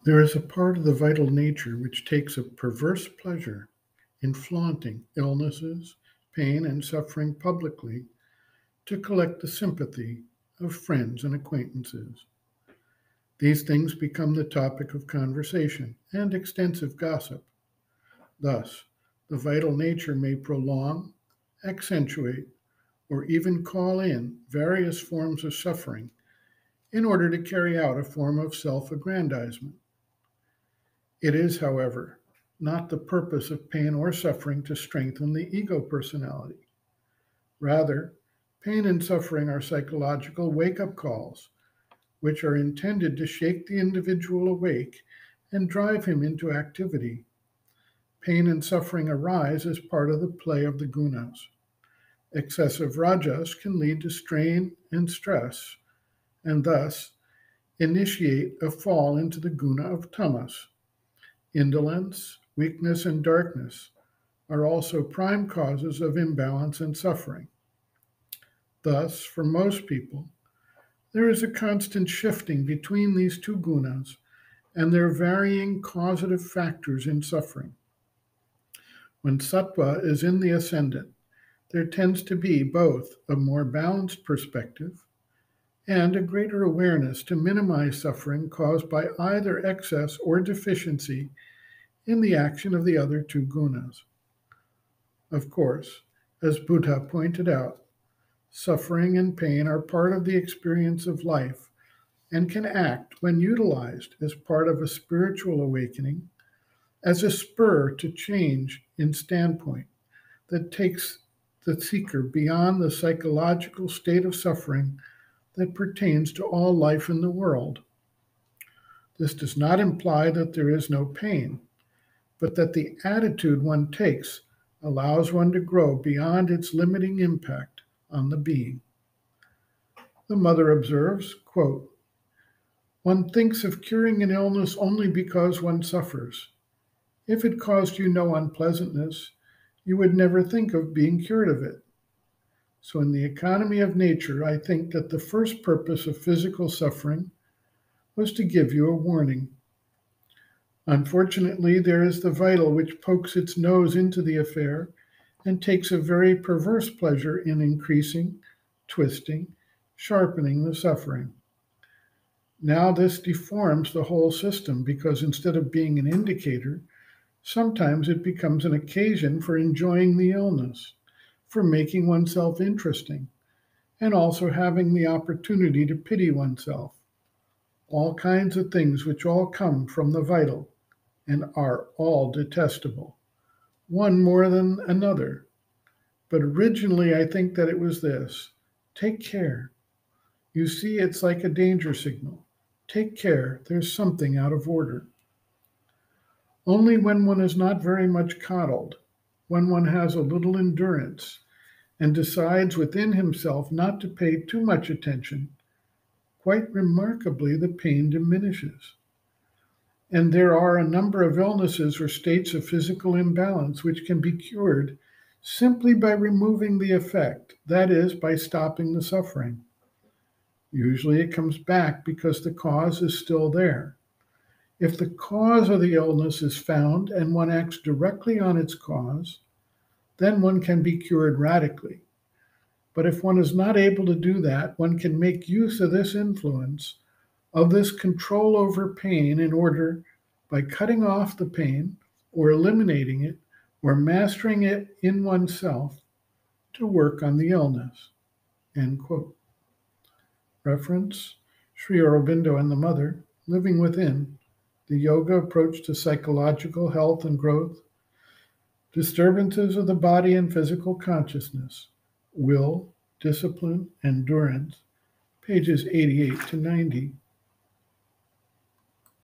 There is a part of the vital nature which takes a perverse pleasure in flaunting illnesses, pain, and suffering publicly to collect the sympathy of friends and acquaintances. These things become the topic of conversation and extensive gossip. Thus, the vital nature may prolong, accentuate, or even call in various forms of suffering in order to carry out a form of self aggrandizement. It is, however, not the purpose of pain or suffering to strengthen the ego personality. Rather, pain and suffering are psychological wake up calls, which are intended to shake the individual awake and drive him into activity. Pain and suffering arise as part of the play of the gunas. Excessive rajas can lead to strain and stress, and thus initiate a fall into the guna of tamas. Indolence, weakness, and darkness are also prime causes of imbalance and suffering. Thus, for most people, there is a constant shifting between these two gunas and their varying causative factors in suffering. When sattva is in the ascendant, there tends to be both a more balanced perspective and a greater awareness to minimize suffering caused by either excess or deficiency in the action of the other two gunas. Of course, as Buddha pointed out, suffering and pain are part of the experience of life and can act, when utilized as part of a spiritual awakening, as a spur to change in standpoint that takes the seeker beyond the psychological state of suffering that pertains to all life in the world. This does not imply that there is no pain, but that the attitude one takes allows one to grow beyond its limiting impact on the being. The mother observes, quote, "One thinks of curing an illness only because one suffers. If it caused you no unpleasantness, you would never think of being cured of it. So, in the economy of nature, I think that the first purpose of physical suffering was to give you a warning. Unfortunately, there is the vital which pokes its nose into the affair and takes a very perverse pleasure in increasing, twisting, sharpening the suffering. Now, this deforms the whole system because instead of being an indicator, sometimes it becomes an occasion for enjoying the illness, for making oneself interesting, and also having the opportunity to pity oneself. All kinds of things which all come from the vital and are all detestable, one more than another. But originally, I think that it was this: take care. You see, it's like a danger signal. Take care, there's something out of order. Only when one is not very much coddled, when one has a little endurance, and decides within himself not to pay too much attention, quite remarkably the pain diminishes. And there are a number of illnesses or states of physical imbalance which can be cured simply by removing the effect, that is, by stopping the suffering. Usually it comes back because the cause is still there. If the cause of the illness is found and one acts directly on its cause, then one can be cured radically. But if one is not able to do that, one can make use of this influence, of this control over pain in order, by cutting off the pain or eliminating it or mastering it in oneself, to work on the illness." End quote. Reference: Sri Aurobindo and the Mother, Living Within, the Yoga Approach to Psychological Health and Growth, Disturbances of the Body and Physical Consciousness, Will, Discipline, Endurance, pages 88 to 90.